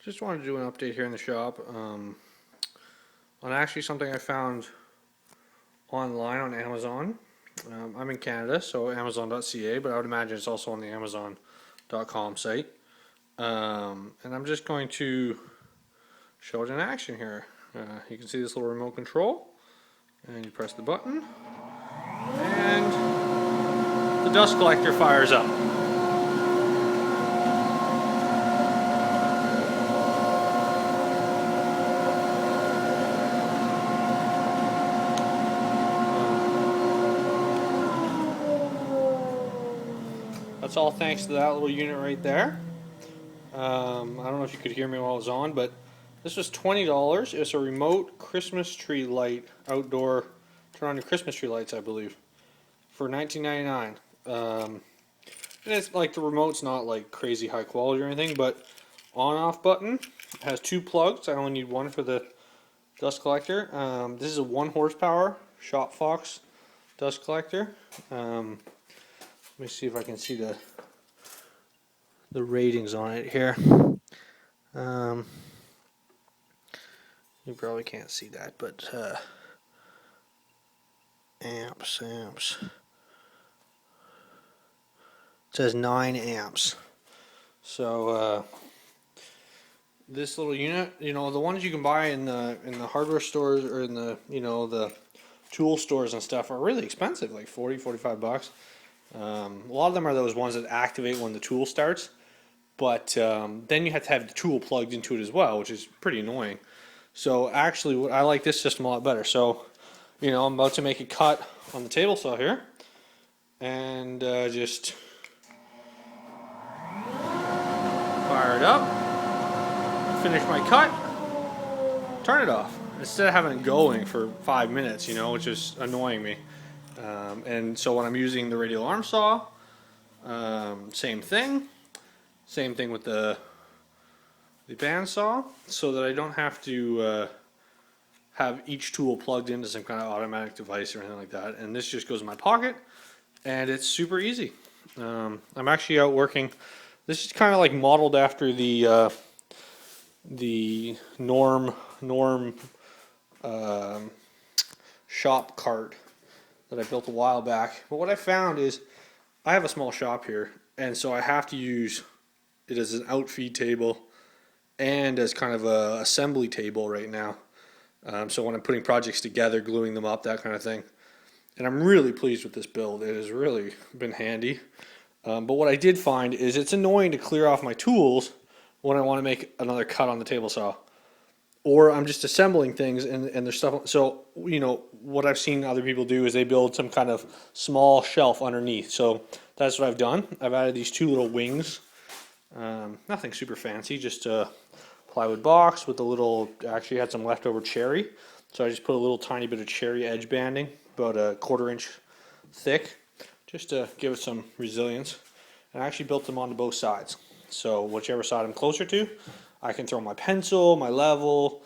Just wanted to do an update here in the shop on actually something I found online on Amazon. I'm in Canada, so Amazon.ca, but I would imagine it's also on the Amazon.com site. And I'm just going to show it in action here. You can see this little remote control, and you press the button, and the dust collector fires up. That's all thanks to that little unit right there. I don't know if you could hear me while I was on, but this was $20. It's a remote Christmas tree light, outdoor, turn on your Christmas tree lights, I believe, for $19.99. And it's like the remote's not like crazy high quality or anything, but on-off button has two plugs. I only need one for the dust collector. This is a 1 horsepower Shop Fox dust collector. Let me see if I can see the ratings on it here. You probably can't see that, but amps. It says 9 amps. So this little unit, the ones you can buy in the hardware stores or in the tool stores and stuff are really expensive, like 40, 45 bucks. A lot of them are those ones that activate when the tool starts, but then you have to have the tool plugged into it as well, which is pretty annoying. So actually, I like this system a lot better. So, I'm about to make a cut on the table saw here, and just fire it up, finish my cut, turn it off. Instead of having it going for 5 minutes, which is annoying me. And so when I'm using the radial arm saw, same thing with the bandsaw, so that I don't have to have each tool plugged into some kind of automatic device or anything like that. And this just goes in my pocket, and it's super easy. I'm actually out working. This is kind of like modeled after the Norm shop cart that I built a while back. But what I found is I have a small shop here, and so I have to use it as an outfeed table and as kind of a assembly table right now. So when I'm putting projects together, gluing them up, that kind of thing. And I'm really pleased with this build. It has really been handy. But what I did find is it's annoying to clear off my tools when I want to make another cut on the table saw. Or I'm just assembling things and there's stuff. So, what I've seen other people do is they build some kind of small shelf underneath. So that's what I've done. I've added these two little wings. Nothing super fancy, just a plywood box with a little, actually had some leftover cherry. So I just put a little tiny bit of cherry edge banding, about a 1/4 inch thick, just to give it some resilience. And I actually built them onto both sides. So whichever side I'm closer to, I can throw my pencil, my level,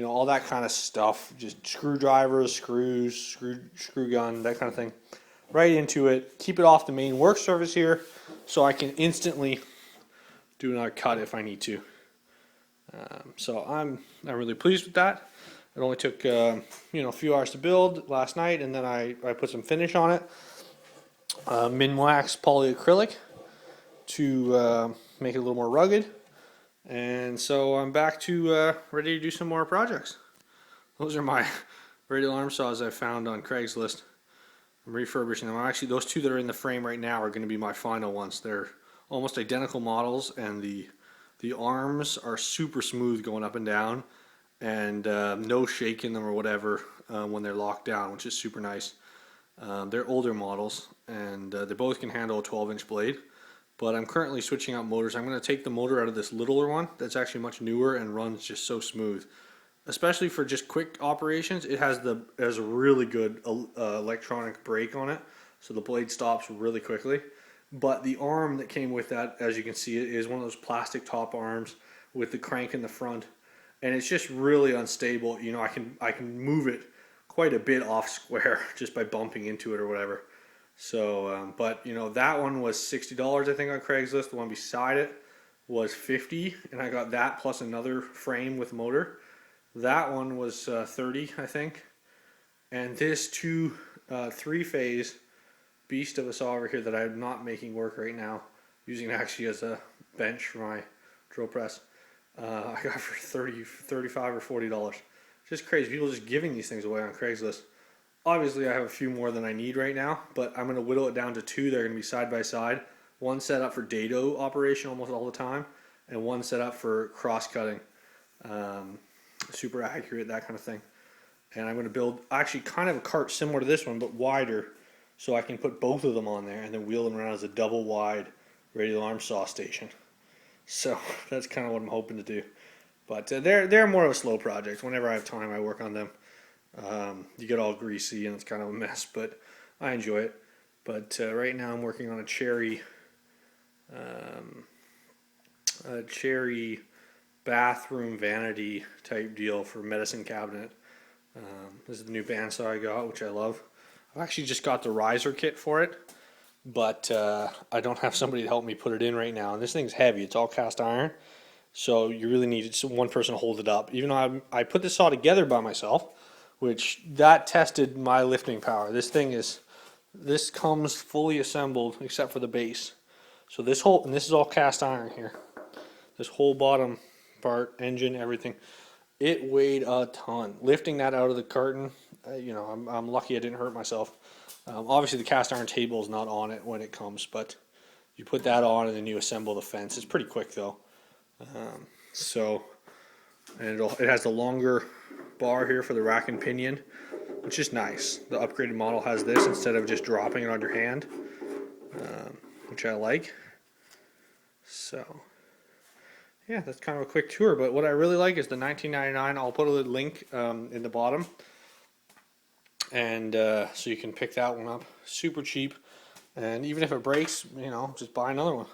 all that kind of stuff. Just screwdrivers, screws, screw gun, that kind of thing, right into it. Keep it off the main work surface here, so I can instantly do another cut if I need to. So I'm really pleased with that. It only took a few hours to build last night, and then I put some finish on it. Minwax polyacrylic to make it a little more rugged. And so I'm back to ready to do some more projects. Those are my radial arm saws I found on Craigslist. I'm refurbishing them. Actually, those two that are in the frame right now are going to be my final ones. They're almost identical models, and the arms are super smooth going up and down, and no shake in them or whatever when they're locked down, which is super nice. They're older models, and they both can handle a 12-inch blade. But I'm currently switching out motors. I'm going to take the motor out of this littler one that's actually much newer and runs just so smooth. Especially for just quick operations, it has a really good electronic brake on it, so the blade stops really quickly. But the arm that came with that, as you can see, it is one of those plastic top arms with the crank in the front, and it's just really unstable. I can move it quite a bit off square just by bumping into it or whatever. So, but that one was $60, I think, on Craigslist. The one beside it was 50, and I got that plus another frame with motor. That one was 30, I think. And this three-phase beast of a saw over here that I'm not making work right now, using it actually as a bench for my drill press, I got for 30, 35 or $40. Just crazy. People just giving these things away on Craigslist. Obviously, I have a few more than I need right now, but I'm going to whittle it down to two. They're going to be side by side. One set up for dado operation almost all the time, and one set up for cross-cutting. Super accurate, that kind of thing. And I'm going to build actually kind of a cart similar to this one, but wider, so I can put both of them on there and then wheel them around as a double wide radial arm saw station. So that's kind of what I'm hoping to do. But they're more of a slow project. Whenever I have time, I work on them. You get all greasy and it's kind of a mess, but I enjoy it. But right now I'm working on a cherry bathroom vanity type deal for medicine cabinet. This is the new bandsaw I got, which I love. I've actually just got the riser kit for it, but I don't have somebody to help me put it in right now. And this thing's heavy. It's all cast iron, so you really need one person to hold it up. Even though I put this saw together by myself, which that tested my lifting power. This comes fully assembled except for the base. So this is all cast iron here. This whole bottom part, engine, everything. It weighed a ton. Lifting that out of the carton, I'm lucky I didn't hurt myself. Obviously, the cast iron table is not on it when it comes, but you put that on and then you assemble the fence. It's pretty quick though. And it has the longer bar here for the rack and pinion, which is nice. The upgraded model has this instead of just dropping it on your hand, which I like. So yeah, that's kind of a quick tour, but what I really like is the $19.99. I'll put a little link in the bottom, and so you can pick that one up. Super cheap, and even if it breaks, just buy another one.